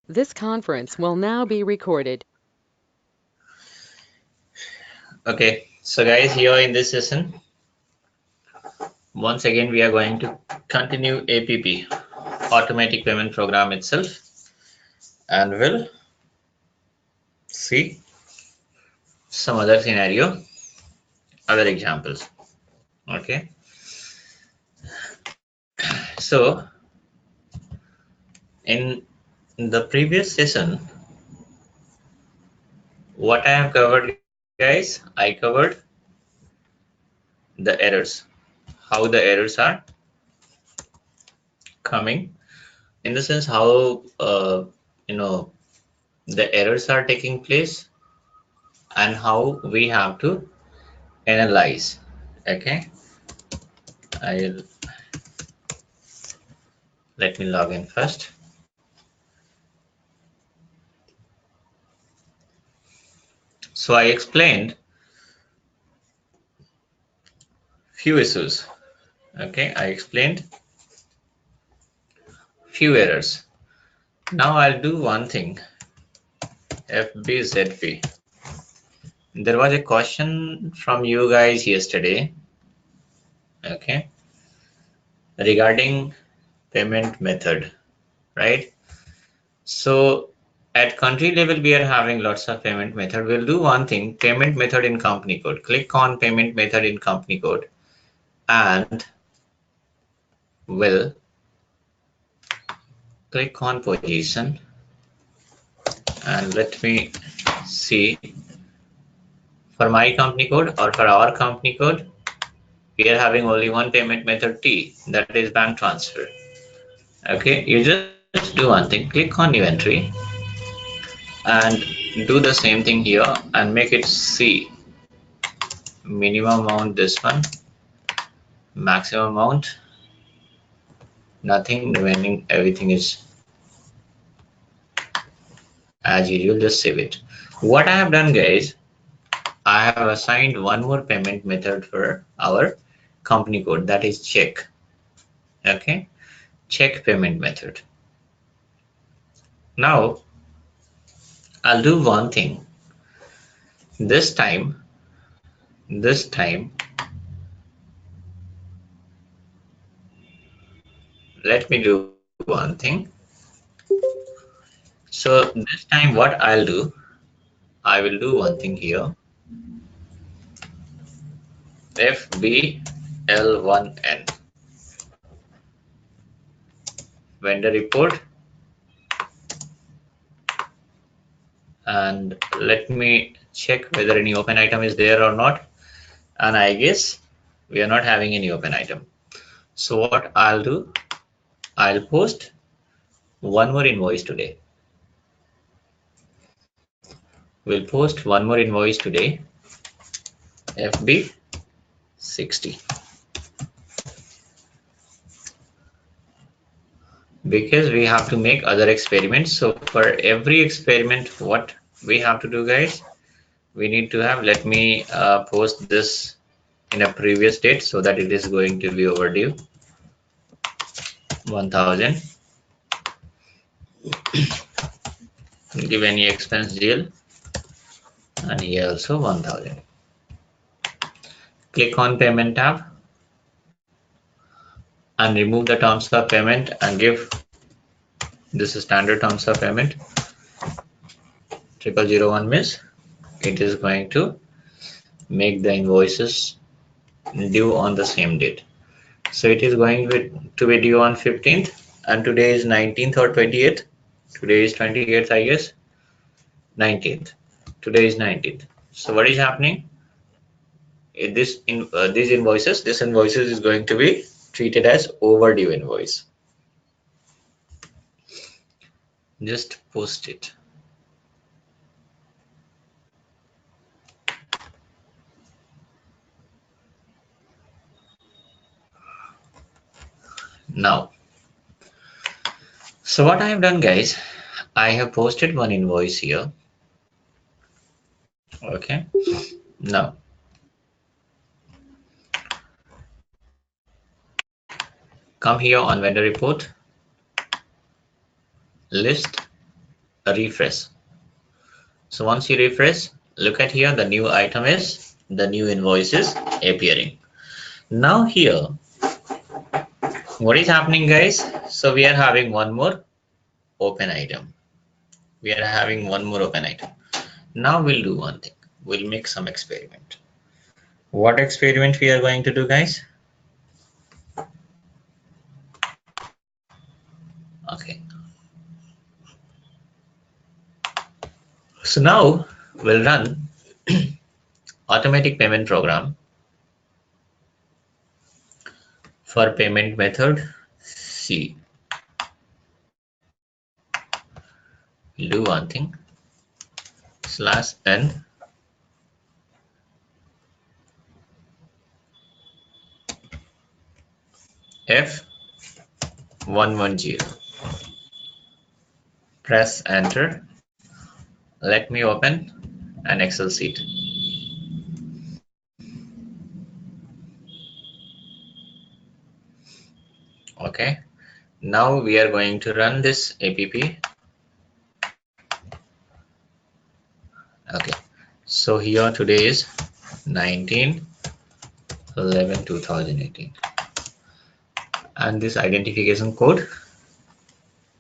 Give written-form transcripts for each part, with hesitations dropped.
This conference will now be recorded. Okay, so guys, here in this session, once again we are going to continue APP, automatic payment program itself, and we'll see some other scenario, other examples. Okay, so in the previous session, what I have covered, guys, I covered the errors, how the errors are coming, in the sense how the errors are taking place and how we have to analyze. Okay, I'll let me log in first. So I explained few issues. Okay, I explained few errors. Now I'll do one thing. FBZP. There was a question from you guys yesterday, okay, regarding payment method, right? So at country level, we are having lots of payment method. We'll do one thing, payment method in company code. Click on payment method in company code and we'll click on position and let me see for my company code or for our company code, we are having only one payment method T, that is bank transfer. Okay, you just do one thing, click on new entry and do the same thing here and make it C. Minimum amount this one, maximum amount nothing, remaining everything is as usual. Just save it. What I have done, guys, I have assigned one more payment method for our company code, that is check. Okay, check payment method. Now I'll do one thing. This time let me do one thing. So this time what I'll do, I will do one thing here. FBL1N vendor report, and let me check whether any open item is there or not, and I guess we are not having any open item. So what I'll do, I'll post one more invoice today. We'll post one more invoice today, FB60, because we have to make other experiments. So for every experiment, what we have to do, guys, we need to have, let me post this in a previous date so that it is going to be overdue. 1000, give any expense deal, and here also 1000. Click on payment tab and remove the terms of payment and give this is standard terms of payment 0001 miss. It is going to make the invoices due on the same date. So it is going to be due on 15th, and today is 19th or 28th. Today is 28th, I guess. 19th. Today is 19th. So what is happening? These invoices, this invoices is going to be treated as overdue invoice. Just post it. Now, so what I have done, guys, I have posted one invoice here. Okay, now come here on vendor report, list, refresh. So once you refresh, look at here, the new item is, the new invoice is appearing. Now here, what is happening guys? So we are having one more open item. We are having one more open item. Now we'll do one thing. We'll make some experiment. What experiment we are going to do guys? Okay. So now we'll run automatic payment program for payment method C. We'll do one thing, /n F110. Press enter. Let me open an Excel sheet. Okay. Now we are going to run this APP. Okay. So here today is 19/11/2018. And this identification code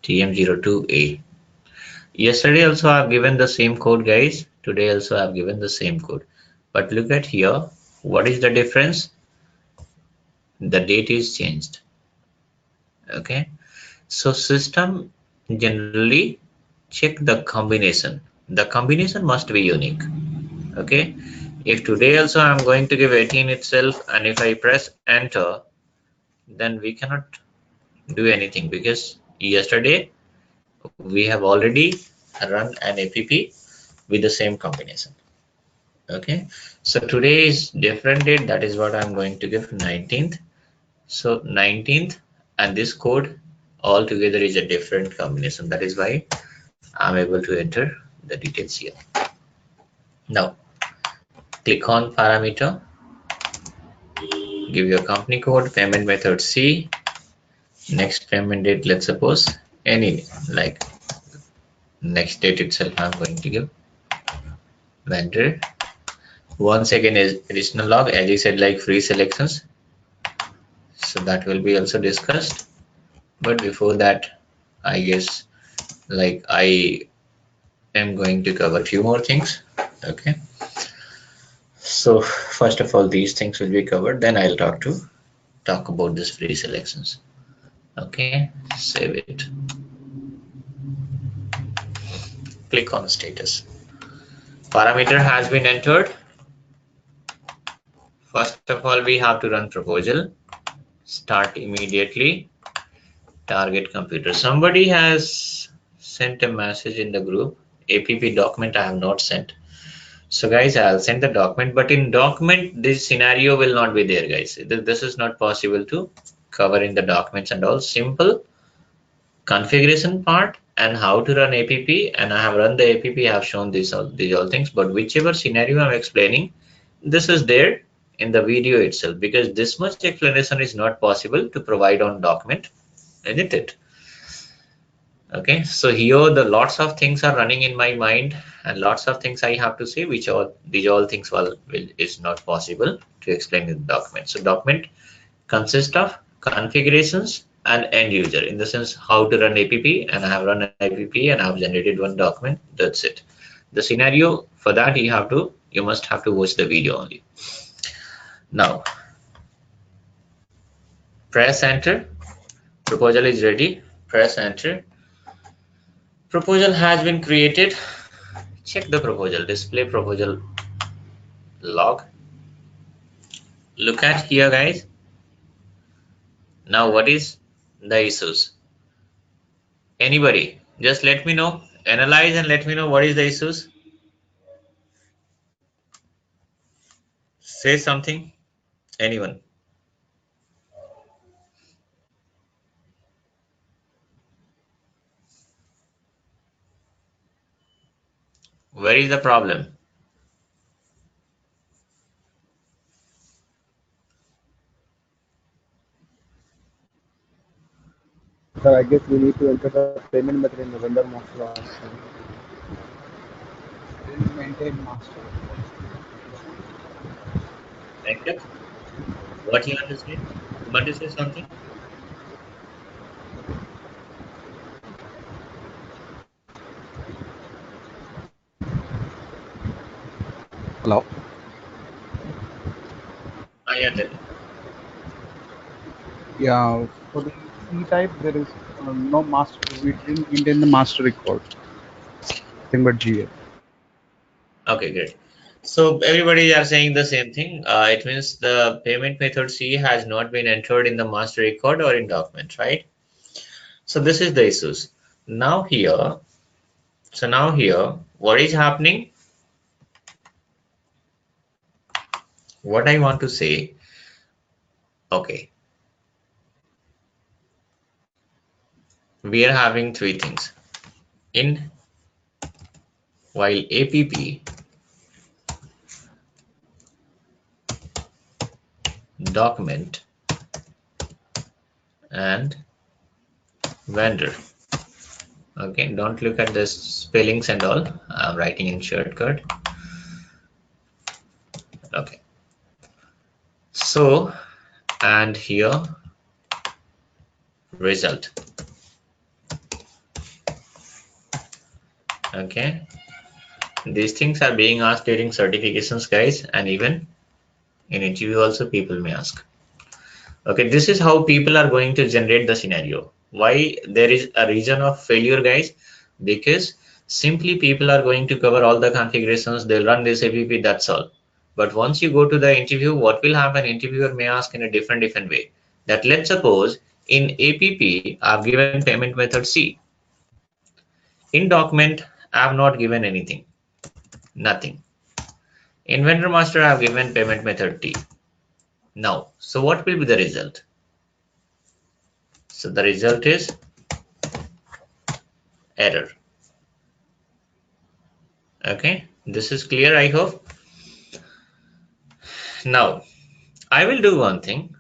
TM02A. Yesterday also I have given the same code guys. Today also I have given the same code. But look at here. What is the difference? The date is changed. Okay. So system generally check the combination. The combination must be unique. Okay. If today also I'm going to give 18 itself, and if I press enter, then we cannot do anything because yesterday we have already run an APP with the same combination. Okay, so today is different date, that is what I'm going to give 19th. So 19th and this code all together is a different combination, that is why I'm able to enter the details here. Now click on parameter, give your company code, payment method C, next payment date, let's suppose any, like next date itself I'm going to give, vendor. Once again is additional log, as I said, like free selections, so that will be also discussed. But before that, I guess like I am going to cover a few more things. Okay, so first of all these things will be covered, then I'll talk about this free selections. Okay, save it, click on status. Parameter has been entered. First of all, we have to run proposal, start immediately, target computer. Somebody has sent a message in the group, APP document I have not sent. So guys, I'll send the document, but in document this scenario will not be there guys. This is not possible to cover in the documents and all. Simple configuration part and how to run APP, and I have run the APP, I have shown these all things, but whichever scenario I'm explaining, this is there in the video itself, because this much explanation is not possible to provide on document, isn't it? Okay, so here the lots of things are running in my mind and lots of things I have to say, which all these all things will is not possible to explain in the document. So document consists of configurations and end user, in the sense how to run APP, and I have run an APP and I have generated one document. That's it. The scenario for that you must have to watch the video only. Now press enter. Proposal is ready. Press enter. Proposal has been created. Check the proposal, display proposal log. Look at here guys. Now what is the issues? Anybody just let me know, analyze and let me know what is the issues. Say something, anyone. Where is the problem? Sir, I guess we need to enter the payment method in the vendor master also. Maintain master. Venkat, what you want to say? You want to say something? Hello. Yeah, tell me. Yeah, for the C type, there is no master. We didn't maintain the master record. Nothing but GA. Okay, great. So everybody are saying the same thing. It means the payment method C has not been entered in the master record or in document, right? So this is the issues. Now here, what is happening? What I want to say, okay, we are having three things. In while APP, document, and vendor. Okay, don't look at the spellings and all. I'm writing in shortcut. Okay. So, and here, result. Okay. These things are being asked during certifications, guys, and even in interview also people may ask. Okay, this is how people are going to generate the scenario. Why there is a reason of failure, guys? Because simply people are going to cover all the configurations, they'll run this APP, that's all. But once you go to the interview, what will happen? Interviewer may ask in a different way. That let's suppose in APP, I've given payment method C. In document, I've not given anything, nothing. In vendor master, I've given payment method T. Now, so what will be the result? So the result is error. Okay, this is clear, I hope. Now, I will do one thing.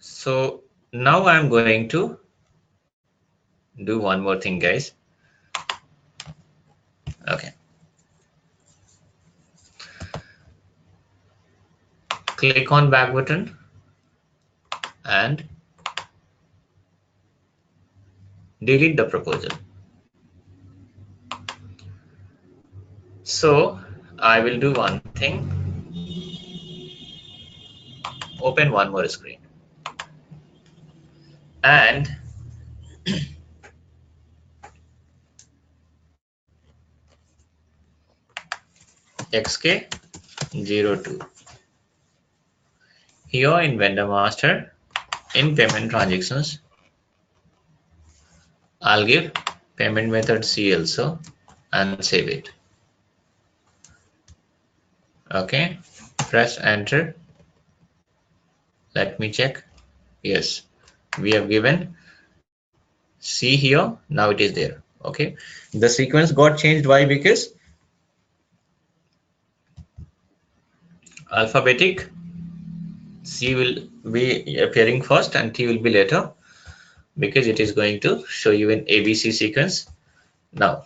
So now I'm going to do one more thing, guys. Okay. Click on back button and delete the proposal. So I will do one thing. Open one more screen. And XK02. Here in vendor master, in payment transactions, I'll give payment method C also and save it. Okay, press enter. Let me check. Yes, we have given C here. Now it is there. Okay, the sequence got changed. Why? Because alphabetic C will be appearing first and T will be later, because it is going to show you in ABC sequence. Now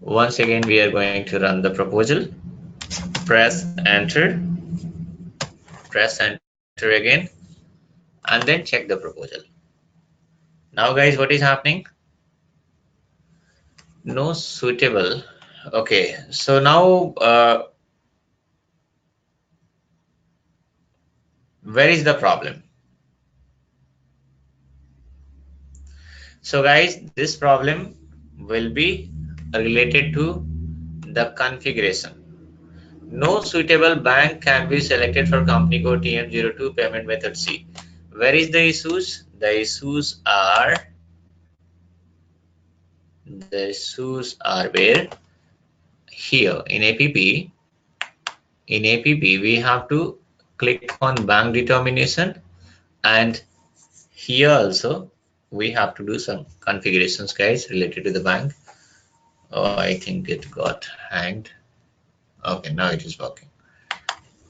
once again we are going to run the proposal. Press enter again, and then check the proposal. Now guys, what is happening? No suitable. Okay, so now where is the problem? So guys, this problem will be related to the configuration. No suitable bank can be selected for company code TM02 payment method C. Where is the issues? The issues are where here in APP. In APP, we have to click on bank determination, and here also we have to do some configurations, guys, related to the bank. Oh, I think it got hanged. Okay, now it is working.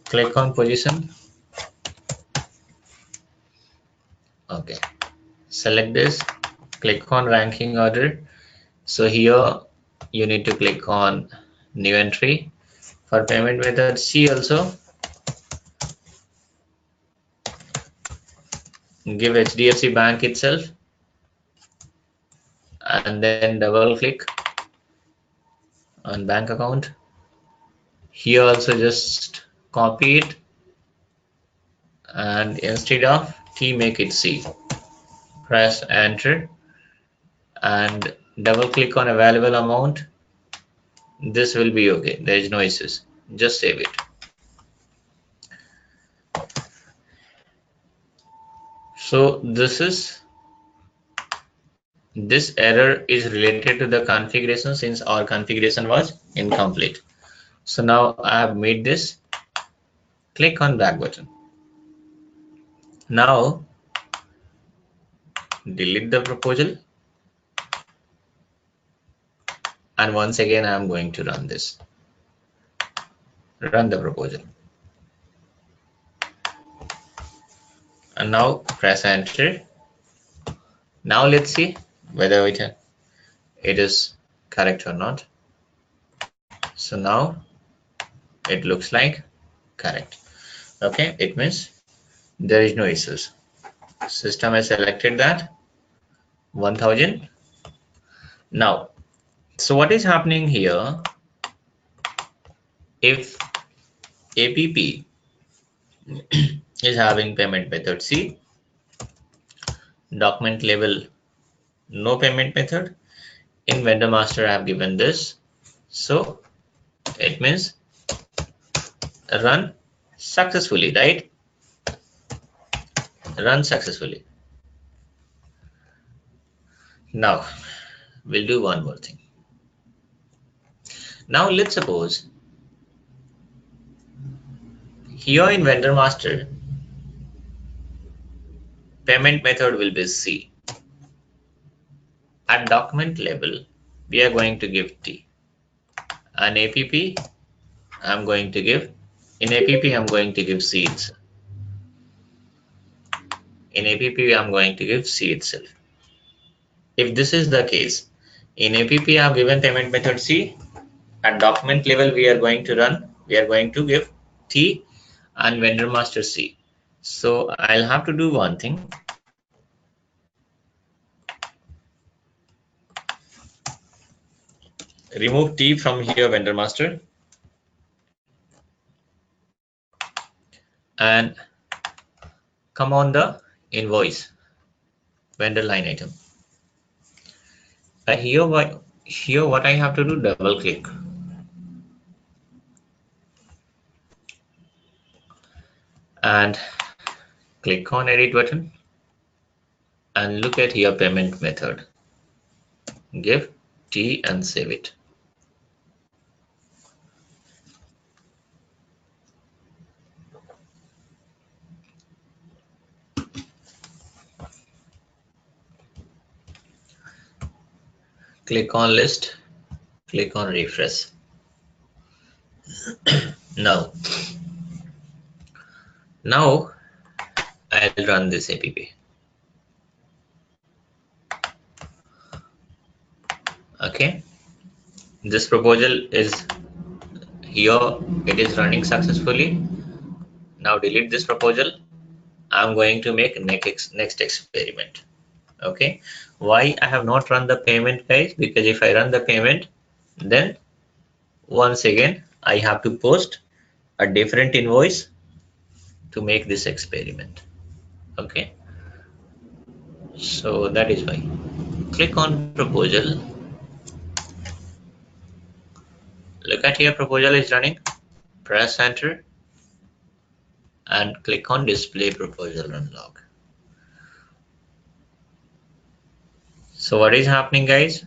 Click on position. Okay, select this, click on ranking order. So here you need to click on new entry. For payment method C also, give HDFC Bank itself, and then double click on bank account. Here also just copy it, and instead of T, make it C. Press enter and double click on available amount. This will be okay, there is no issues. Just save it. So this error is related to the configuration, since our configuration was incomplete. So now I have made this. Click on back button. Now delete the proposal, and once again I am going to run this. Run the proposal, and now press enter. Now let's see whether it is correct or not. So now it looks like correct. Okay, it means there is no issues. System has selected that 1000. Now, so what is happening here? If APP is having payment method C, document level no payment method, in vendor master I have given this, so it means run successfully, right? Run successfully. Now we'll do one more thing. Now let's suppose here in vendor master payment method will be C. At document level we are going to give T, and APP I'm going to give, in APP I'm going to give C itself. In APP I'm going to give C itself. If this is the case, in APP I have given payment method C, at document level we are going to give T and vendor master C. So I'll have to do one thing. Remove T from here, vendor master, and come on the invoice vendor line item. Here what I have to do, double click and click on edit button and look at here payment method. Give T and save it. Click on list, click on refresh. Now I'll run this APP. Okay, this proposal is here, it is running successfully. Now delete this proposal. I'm going to make next experiment. Okay, why I have not run the payment, guys? Because if I run the payment, then once again I have to post a different invoice to make this experiment. Okay, so that is why. Click on proposal. Look at here, proposal is running. Press enter and click on display proposal and log. So what is happening, guys?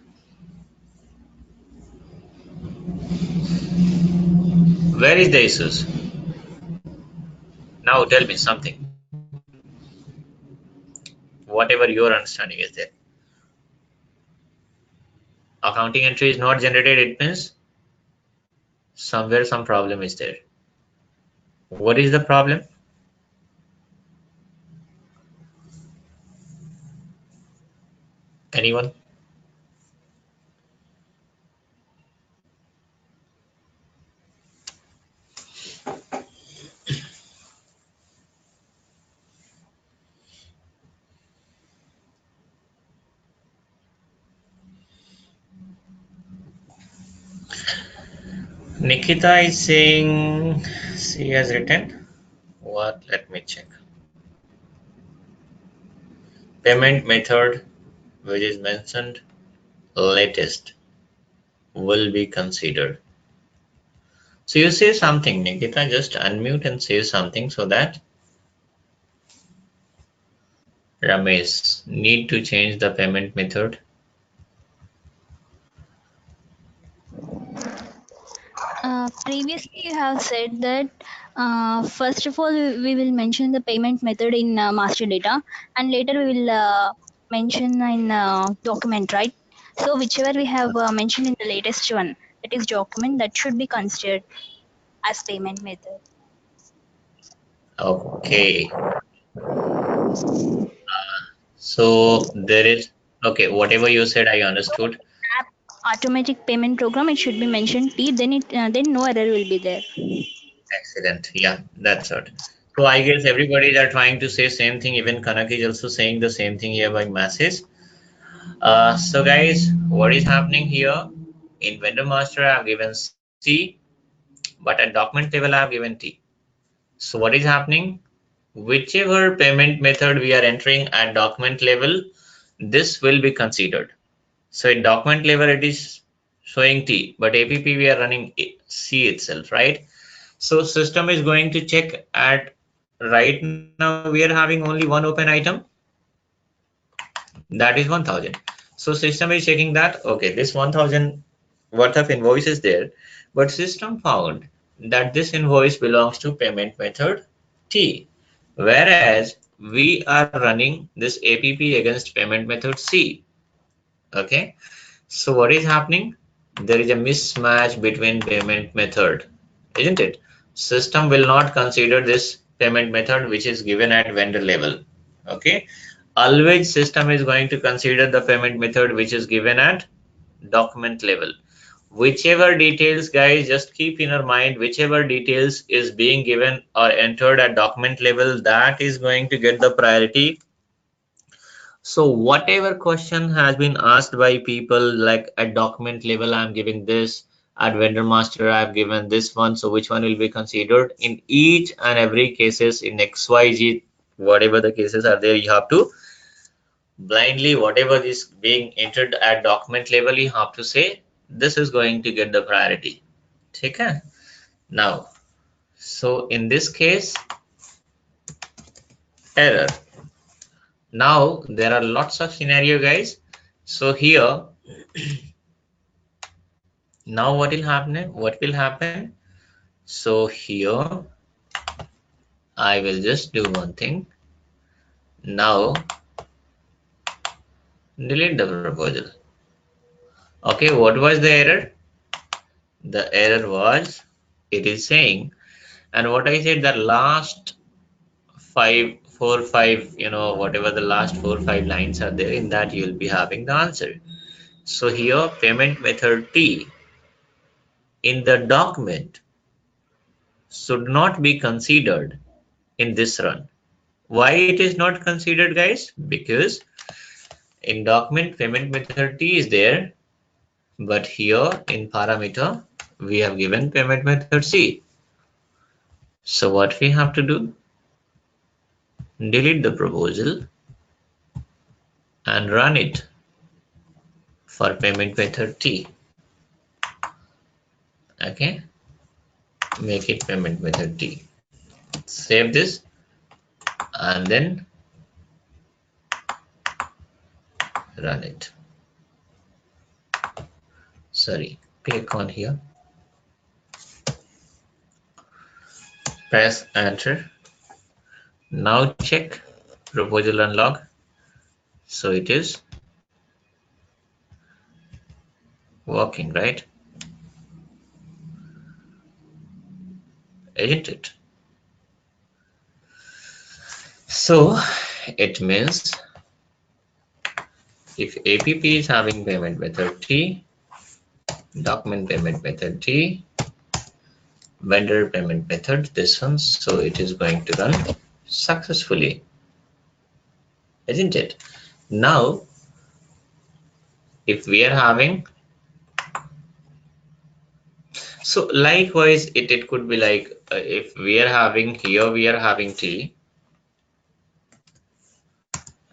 Where is the issues? Now tell me something. Whatever your understanding is there. Accounting entry is not generated, it means somewhere some problem is there. What is the problem? Anyone? Nikita is saying she has written what? Let me check. Payment method which is mentioned latest will be considered. So you say something, Nikita, just unmute and say something so that Ramesh need to change the payment method. Previously, you have said that first of all, we will mention the payment method in master data, and later we will mention in document, right? So, whichever we have mentioned in the latest one, that is document, that should be considered as payment method. Okay. So there is, okay, whatever you said, I understood. App automatic payment program, it should be mentioned T, then then no error will be there. Excellent. Yeah, that's it. So I guess everybody are trying to say same thing. Even Kanak is also saying the same thing here by message. So guys, what is happening here? In vendor master, I have given C, but at document level, I have given T. So what is happening? Whichever payment method we are entering at document level, this will be considered. So in document level, it is showing T, but APP we are running C itself, right? So system is going to check at right now we are having only one open item, that is 1000. So system is checking that okay, this 1000 worth of invoice is there, but system found that this invoice belongs to payment method T, whereas we are running this APP against payment method C. Okay, so what is happening? There is a mismatch between payment method, isn't it? System will not consider this payment method which is given at vendor level. Okay, always system is going to consider the payment method which is given at document level. Whichever details, guys, just keep in your mind, whichever details is being given or entered at document level, that is going to get the priority. So whatever question has been asked by people, like at document level, I'm giving this, at vendor master, I've given this one. So which one will be considered in each and every cases in XYZ, whatever the cases are there, you have to blindly, whatever is being entered at document level, you have to say, this is going to get the priority. Okay. Now, so in this case, error. Now there are lots of scenario, guys. So here, now what will happen? What will happen? So here, I will just do one thing. Now, delete the proposal. Okay, what was the error? The error was, it is saying, and what I said, the last four, five, whatever the last 4, 5 lines are there, in that you will be having the answer. So here, payment method T in the document should not be considered in this run. Why it is not considered, guys? Because in document payment method T is there, but here in parameter we have given payment method C. So what we have to do? Delete the proposal and run it for payment method T. Okay, make it payment method T. Save this and then run it. Sorry, click on here, press enter. Now check proposal unlock. So it is working, right? isn't it? So it means if APP is having payment method T, document payment method T, vendor payment method this one, so it is going to run successfully, isn't it? Now if we are having, so likewise it could be like if we are having here, we are having T,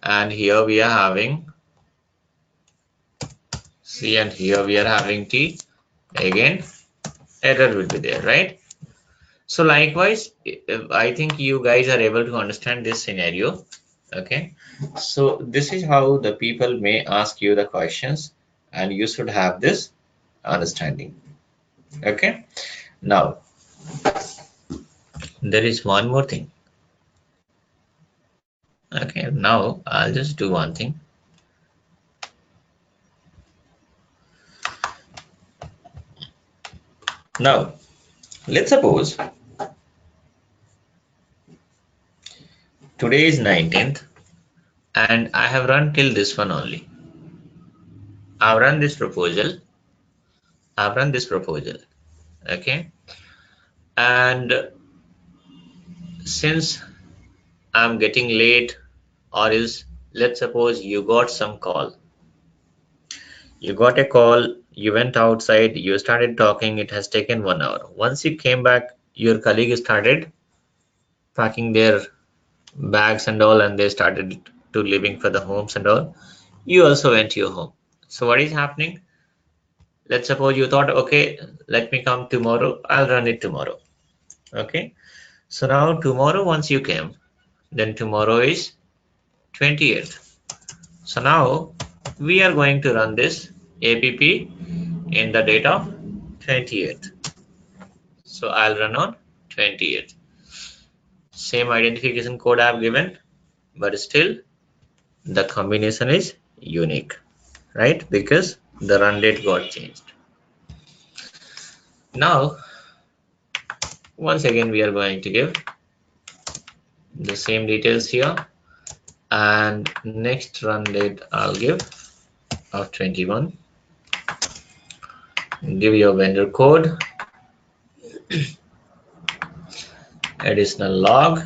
and here we are having C, and here we are having T, again error will be there, right? So likewise, I think you guys are able to understand this scenario. Okay, so this is how the people may ask you the questions, and you should have this understanding. Okay, now there is one more thing. Okay, now I'll just do one thing. Now let's suppose today is 19th and I have run till this one only. I've run this proposal. Okay, and since I'm getting late, or is, let's suppose you got some call. You got a call, you went outside, you started talking, it has taken 1 hour. Once you came back, your colleague started packing their bags and all, and they started to leaving for the homes and all. You also went to your home. So what is happening? Let's suppose you thought, okay, let me come tomorrow, I'll run it tomorrow. Okay, so now tomorrow once you came, then tomorrow is 28th. So now we are going to run this APP in the date of 28th. So I'll run on 28th. Same identification code I've given, but still the combination is unique, right? Because the run date got changed. Now, once again, we are going to give the same details here, and next run date I'll give of 21. Give your vendor code, additional log,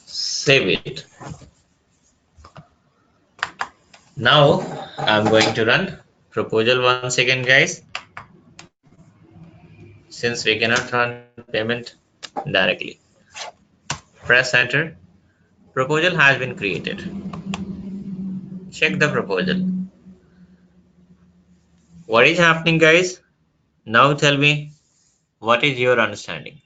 save it. Now I'm going to run proposal once again, guys. Since we cannot run payment directly, press enter. Proposal has been created. Check the proposal. What is happening, guys? Now tell me, what is your understanding?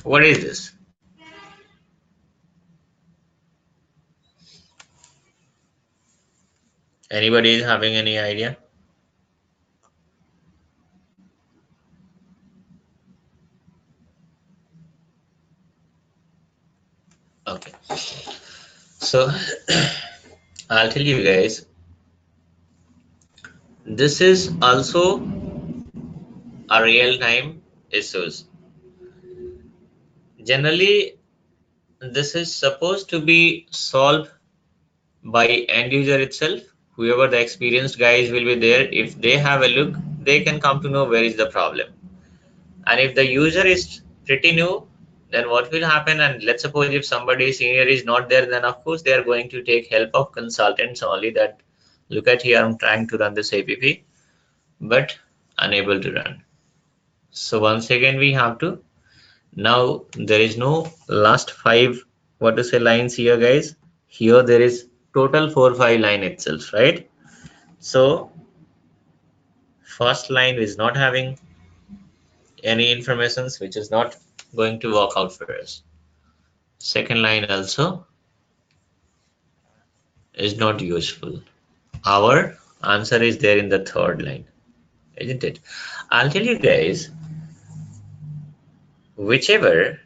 What is this? Anybody is having any idea? Okay. So I'll tell you guys, this is also a real-time issues. Generally, this is supposed to be solved by end user itself. Whoever the experienced guys will be there, if they have a look, they can come to know where is the problem. And if the user is pretty new, then what will happen? And let's suppose if somebody senior is not there, then of course they are going to take help of consultants only, that look at here, I'm trying to run this APP but unable to run. So once again we have to, now there is no last 5 what to say lines here, guys. Here there is total 4-5 line itself, right? So first line is not having any informations, which is not going to work out for us. Second line also is not useful. Our Answer is there in the third line, isn't it? I'll tell you guys, whichever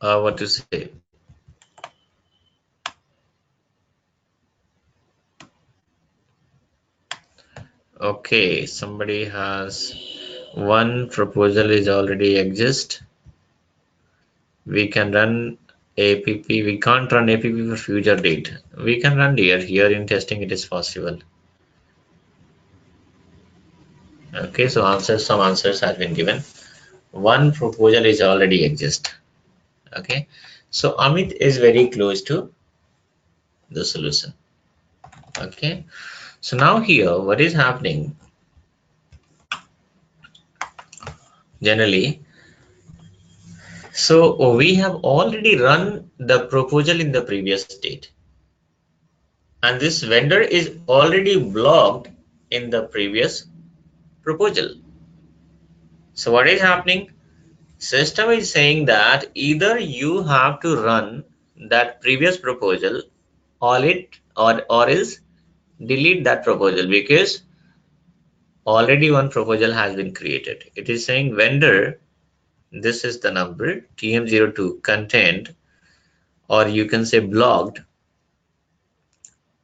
what to say, okay, somebody has one proposal is already exist. We can run APP. We can't run APP for future date. We can run here in testing. It is possible. Okay, so some answers have been given. One proposal is already exist. Okay, so Amit is very close to the solution. Okay, so now here what is happening generally, so we have already run the proposal in the previous state, and this vendor is already blocked in the previous proposal. So what is happening? System is saying that either you have to run that previous proposal or else delete that proposal, because already one proposal has been created. It is saying vendor, this is the number TM02 contained, or you can say blocked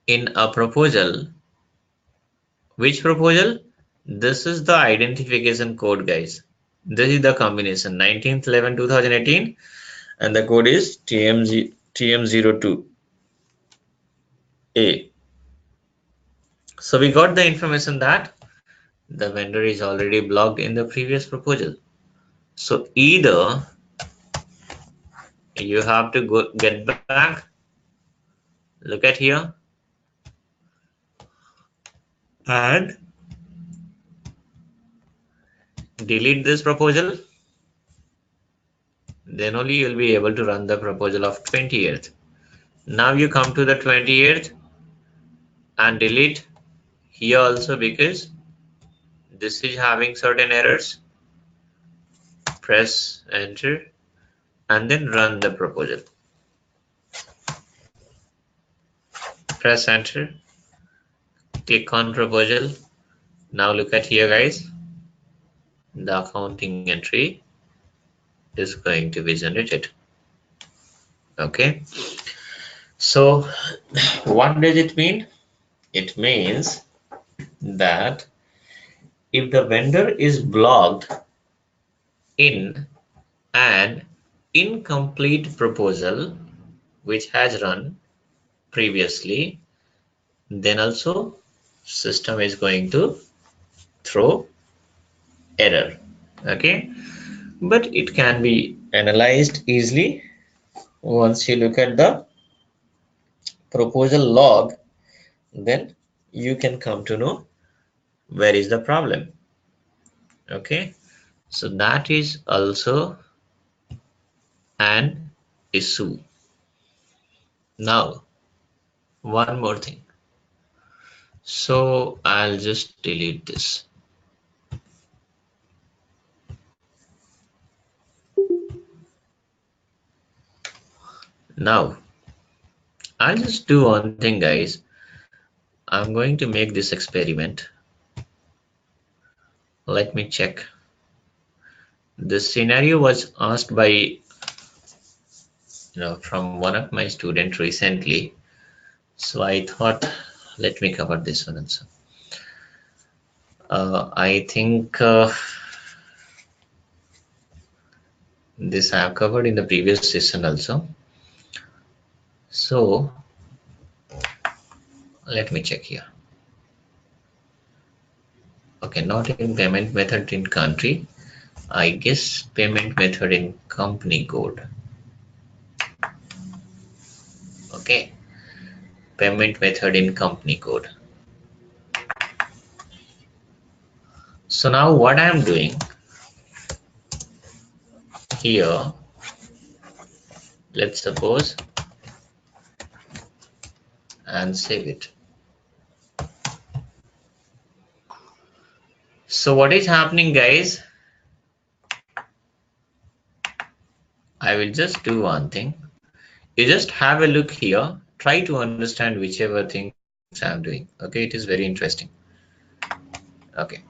in a proposal. Which proposal? This is the identification code, guys. This is the combination 19th 11/2018, and the code is TM02A. So we got the information that the vendor is already blocked in the previous proposal. So either you have to get back, look at here, and delete this proposal. Then only you'll be able to run the proposal of 28th. Now you come to the 28th and delete here also, because this is having certain errors. Press enter and then run the proposal. Press enter, click on proposal. Now look at here, guys. The accounting entry is going to be generated. Okay. So what does it mean? It means that if the vendor is blocked in an incomplete proposal which has run previously, then also system is going to throw error. Okay, but it can be analyzed easily once you look at the proposal log. Then you can come to know where is the problem. Okay, so that is also an issue. Now one more thing, so I'll just delete this. Now I'll just do one thing, guys. I'm going to make this experiment. Let me check. This scenario was asked by from one of my students recently, so I thought let me cover this one also. I think this I have covered in the previous session also. So let me check here. Okay, not in payment method in country. I guess payment method in company code. Okay, payment method in company code. So now what I am doing here, let's suppose, and save it. So what is happening, guys? I will just do one thing. you just have a look here, try to understand whichever things I'm doing. Okay, it is very interesting. Okay,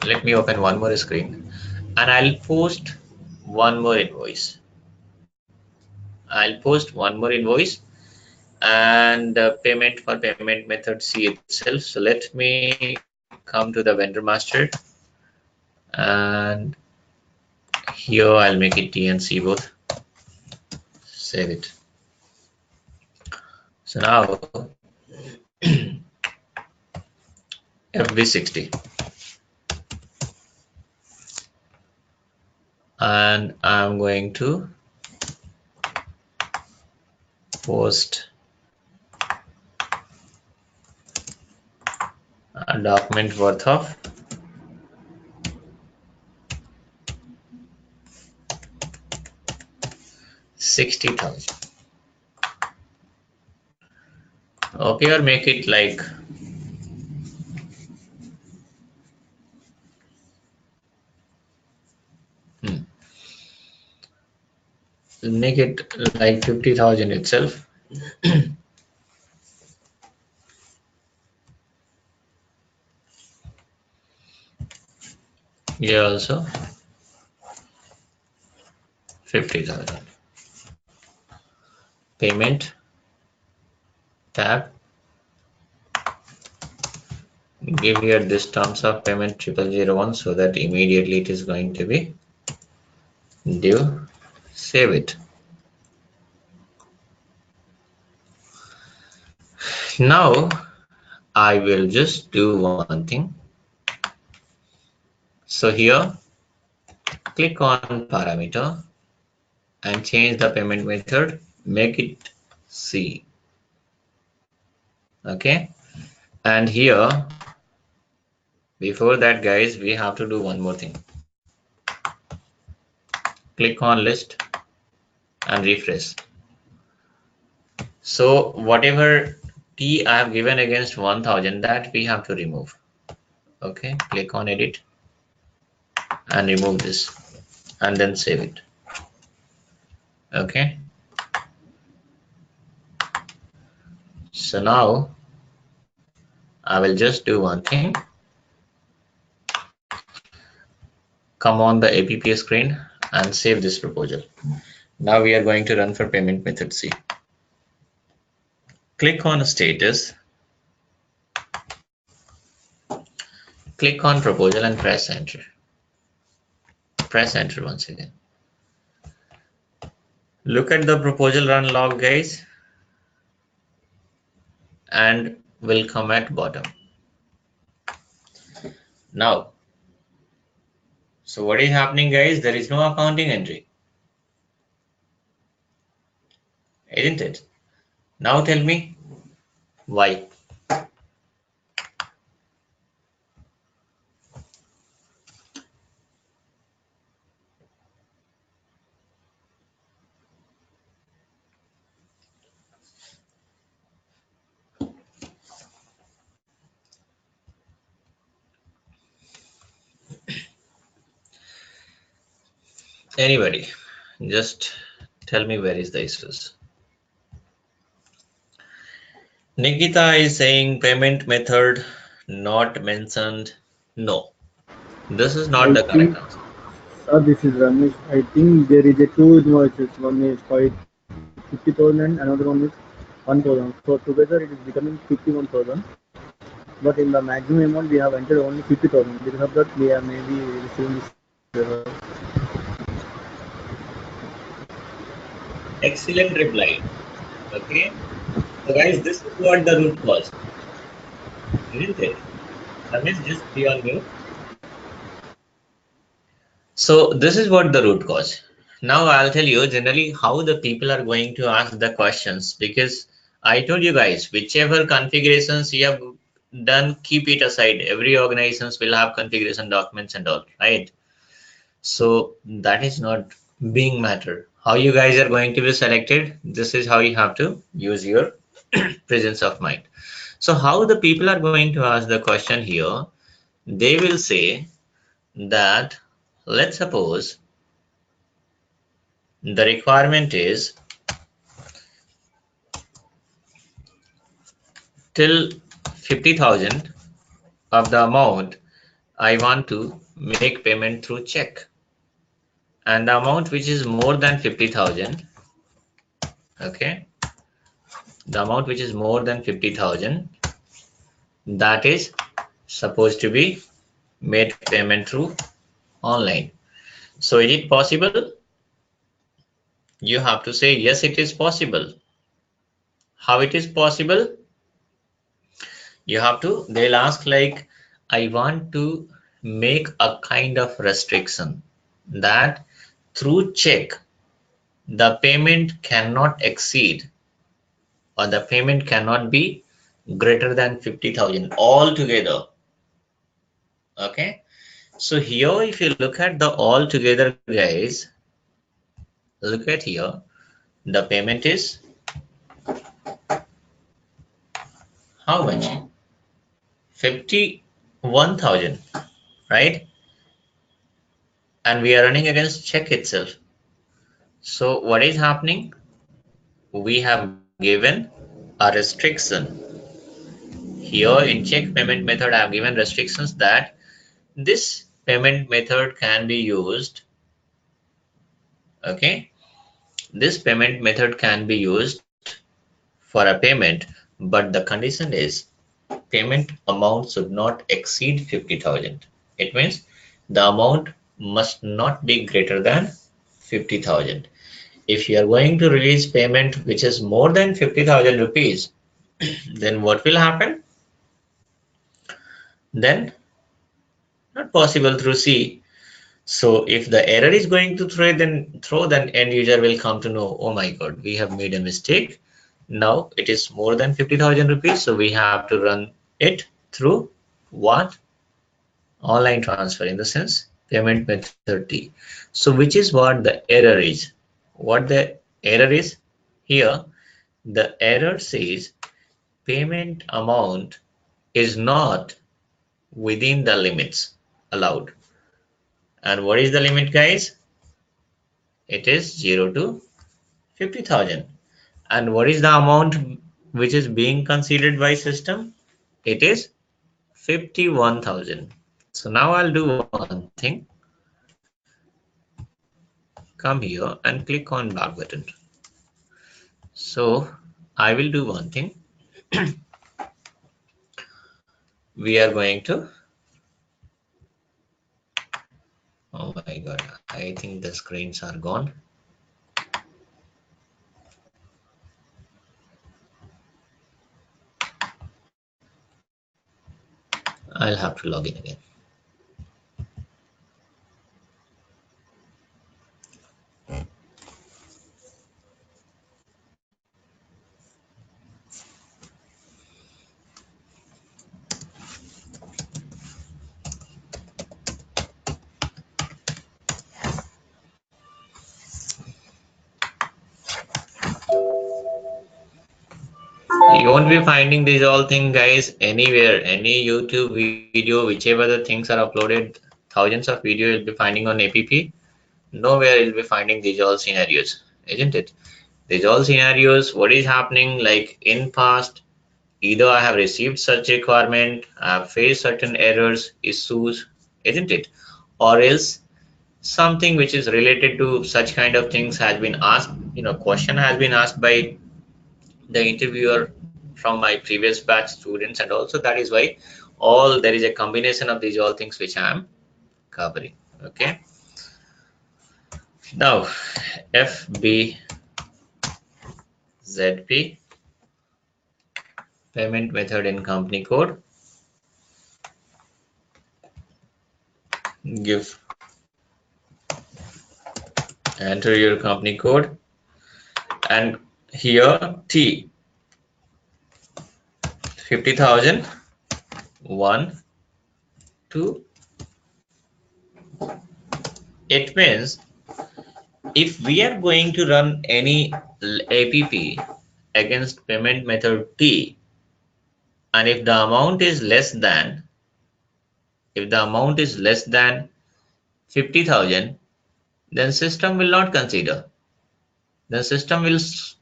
let me open one more screen and I'll post one more invoice. And payment for payment method C itself. So let me come to the vendor master, and here I'll make it T and C both. Save it. So now FB60, and I'm going to post a document worth of 60,000. Okay, or make it like make it like 50,000 itself. Here also 50,000. Payment tab, give here this terms of payment 0001 so that immediately it is going to be due. Save it. Now I will just do one thing. So here click on parameter and change the payment method, make it C. Okay, and here before that guys, we have to do one more thing. Click on list and refresh. So whatever T I have given against 1000, that we have to remove. Okay, click on edit and remove this and then save it. Okay, so now I will just do one thing. Come on the APP screen and save this proposal. Now we are going to run for payment method C. Click on status, click on proposal and press enter. Press enter once again. Look at the proposal run log guys, and will come at bottom. Now, so what is happening guys? There is no accounting entry, isn't it? Now tell me why. Anybody, just tell me where is the issues. Nikita is saying payment method not mentioned. No, this is not the correct answer. This is Ramesh. I think there is a two invoices. One is 50,000 and another one is 1,000. So together it is becoming 51,000. But in the maximum amount we have entered only 50,000. Because of that we are maybe receiving this. Excellent reply. Okay, so guys, this is what the root cause, isn't it? Ramesh, just be on mute. So this is what the root cause. Now I'll tell you generally how the people are going to ask the questions, because I told you guys, whichever configurations you have done, keep it aside. Every organizations will have configuration documents and all, right? So that is not being matter. How you guys are going to be selected, this is how you have to use your presence of mind. So how the people are going to ask the question here, they will say that, let's suppose the requirement is till 50,000 of the amount I want to make payment through check, and the amount which is more than 50,000, okay, the amount which is more than 50,000, that is supposed to be made payment through online. So is it possible? You have to say yes, it is possible. How it is possible? You have to, they'll ask like, I want to make a kind of restriction that through check the payment cannot exceed, or the payment cannot be greater than 50,000 altogether. Okay, so here if you look at the altogether, guys, look at here, the payment is how much? 51,000, right? And we are running against check itself. So what is happening? We have given a restriction. Here in check payment method, I have given restrictions that this payment method can be used. Okay, this payment method can be used for a payment, but the condition is payment amount should not exceed 50,000. It means the amount must not be greater than 50,000. If you are going to release payment which is more than 50,000 rupees, then what will happen? Then not possible through C. So if the error is going to throw, then end user will come to know, oh my God, we have made a mistake. Now it is more than 50,000 rupees. So we have to run it through what? Online transfer, in the sense payment method T. So which is what the error is? What the error is here? The error says payment amount is not within the limits allowed. And what is the limit, guys? It is 0 to 50,000. And what is the amount which is being considered by system? It is 51,000. So now I'll do one thing. Come here and click on back button. So I will do one thing. We are going to, oh my God, I think the screens are gone. I'll have to log in again. You won't be finding these all things, guys, anywhere, any YouTube video, whichever the things are uploaded, thousands of videos you'll be finding on APP. Nowhere you'll be finding these all scenarios, isn't it? These all scenarios, what is happening, like in past, either I have received such requirement, I have faced certain errors, issues, isn't it? Or else something which is related to such kind of things has been asked, question has been asked by the interviewer from my previous batch students, and also that is why all there is a combination of these all things which I am covering. Okay, now FBZP payment method in company code, give, enter your company code, and here T 50,000 1 2. It means if we are going to run any APP against payment method T, and if the amount is less than 50,000, then system will not consider. The system will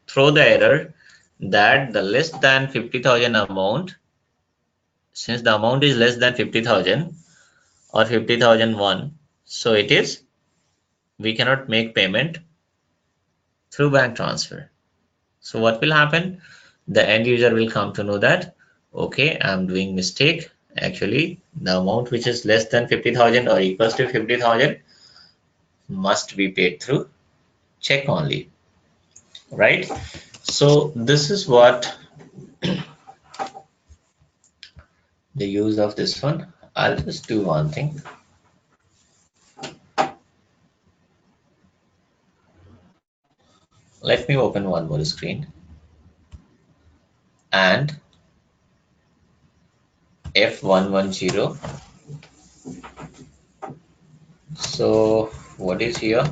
throw the error that the less than 50,000 amount, since the amount is less than 50,000 or 50,001, so it is, we cannot make payment through bank transfer. So what will happen? The end user will come to know that, okay, I'm doing mistake. Actually, the amount which is less than 50,000 or equals to 50,000 must be paid through check only, right? So this is what the use of this one. I'll just do one thing. Let me open one more screen and F110. So what is here?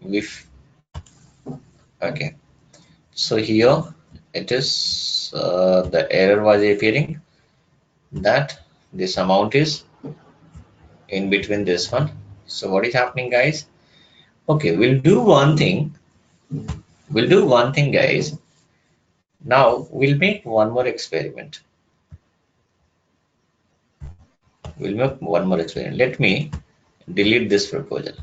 With okay, so here it is the error was appearing that this amount is in between this one. So what is happening, guys? Okay, we'll do one thing. We'll do one thing, guys. Now we'll make one more experiment. We'll make one more experiment. Let me delete this proposal.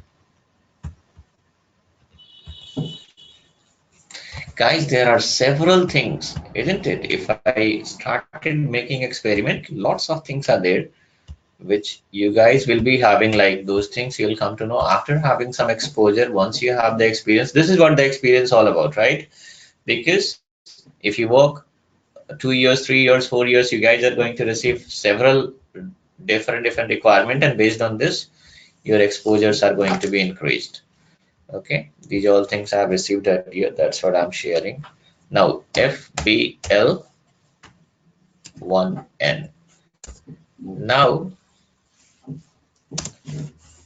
Guys, there are several things, isn't it? If I started making experiment, lots of things are there which you guys will be having, like those things you'll come to know after having some exposure. Once you have the experience, this is what the experience all about, right? Because if you work 2 years, 3 years, 4 years, you guys are going to receive several different requirement, and based on this your exposures are going to be increased. Okay, these all things I have received at here, that's what I'm sharing. Now FBL1N. Now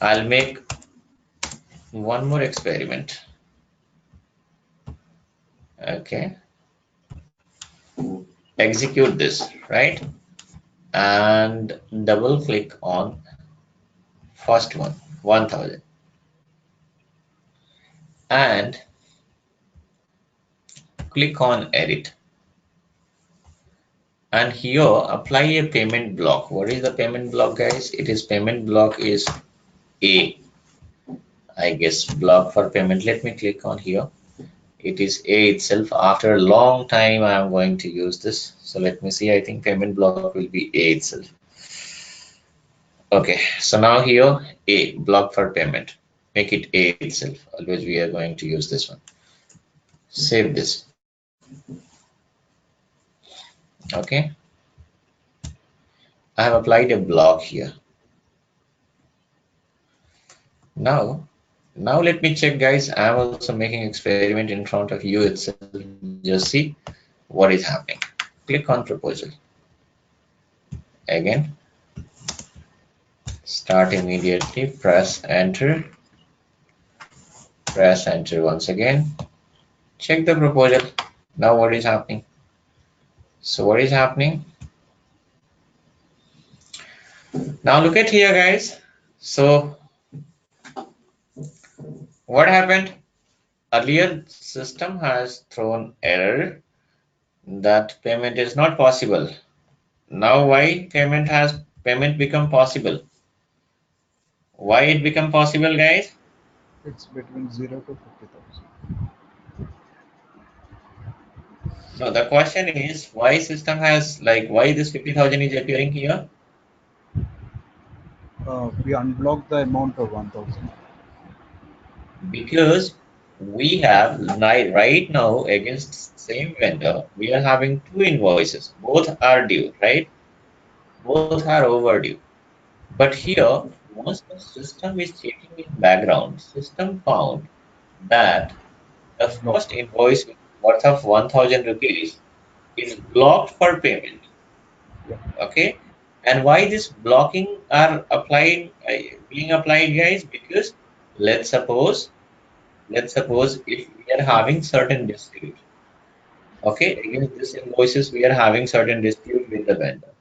I'll make one more experiment. Okay, execute this, right? And double click on first one, 1000, and click on edit, and here apply a payment block. What is the payment block, guys? It is payment block is A, I guess, block for payment. Let me click on here. It is A itself. After a long time I am going to use this, so let me see. I think payment block will be A itself. Okay, so now here A, block for payment, make it A itself. Always we are going to use this one. Save this. Okay, I have applied a block here. Now let me check, guys. I am also making experiment in front of you itself. Just see what is happening. Click on proposal. Again, start immediately, press enter. Press enter once again. Check the proposal. Now what is happening? So what is happening? Now look at here, guys. So what happened? Earlier system has thrown error that payment is not possible. Now why payment become possible? Why it become possible, guys? It's between 0 to 50,000. No, the question is why system has, like, why this 50,000 is appearing here? We unblock the amount of 1,000. Because we have right now against same vendor, we are having two invoices. Both are due, right? Both are overdue. But here, once the system is checking in background, system found that the first invoice worth of 1,000 rupees is blocked for payment. Yeah. Okay, and why this blocking are being applied, guys? Because let's suppose if we are having certain dispute, okay, against this invoices we are having certain dispute with the vendor.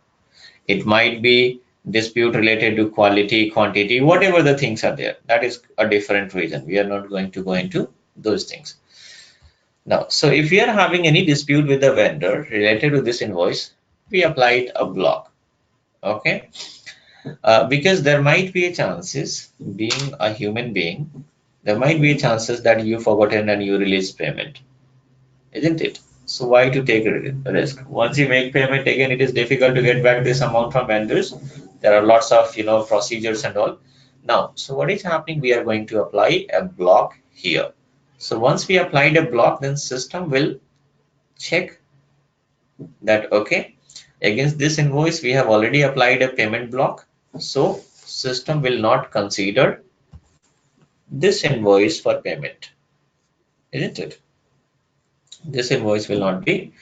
It might be dispute related to quality, quantity, whatever the things are there, that is a different reason. We are not going to go into those things. Now, so if we are having any dispute with the vendor related to this invoice, we applied a block. Okay. Because there might be a chances, being a human being, there might be a chances that you forgotten and you release payment, isn't it? So why to take a risk? Once you make payment again, it is difficult to get back this amount from vendors. There are lots of procedures and all. Now, so what is happening? We are going to apply a block here. So once we applied a block, then system will check that okay, against this invoice we have already applied a payment block. So system will not consider this invoice for payment, isn't it? This invoice will not be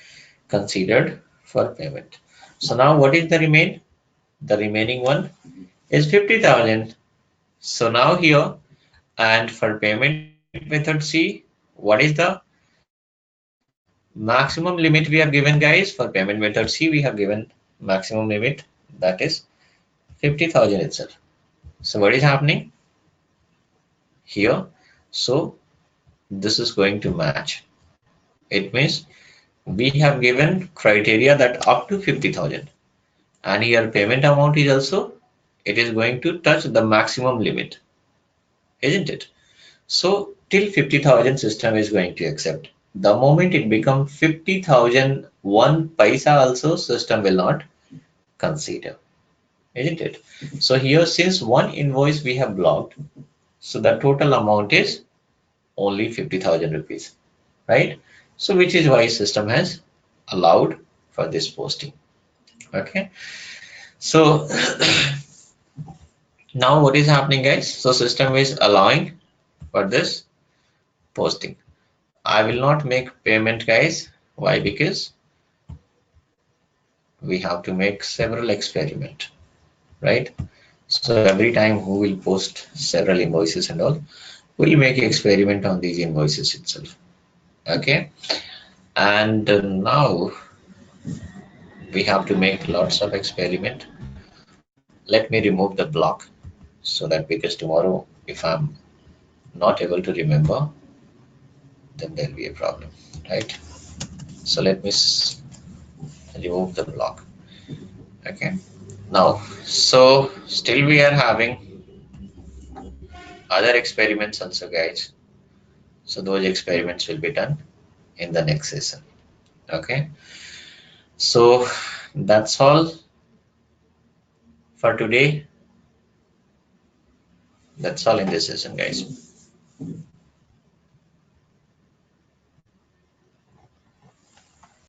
considered for payment. So now what is the remain? The remaining one is 50,000. So now here, and for payment method C, what is the maximum limit we have given, guys? For payment method C, we have given maximum limit, that is 50,000 itself. So what is happening here? So this is going to match. It means we have given criteria that up to 50,000, and here payment amount is also, it is going to touch the maximum limit, isn't it? So till 50,000 system is going to accept. The moment it becomes 50,000 one paisa also system will not consider, isn't it? So here since one invoice we have blocked, so the total amount is only 50,000 rupees, right? So which is why system has allowed for this posting. Okay. So now what is happening, guys? So system is allowing for this posting. I will not make payment, guys. Why? Because we have to make several experiment, right? So every time who will post several invoices and all, we'll make experiment on these invoices itself. Okay. And now we have to make lots of experiment. Let me remove the block so that, because tomorrow if I'm not able to remember, then there'll be a problem, right? So let me remove the block. Okay. Now, so still we are having other experiments also, guys. So those experiments will be done in the next session. Okay. So that's all for today. That's all in this session, guys.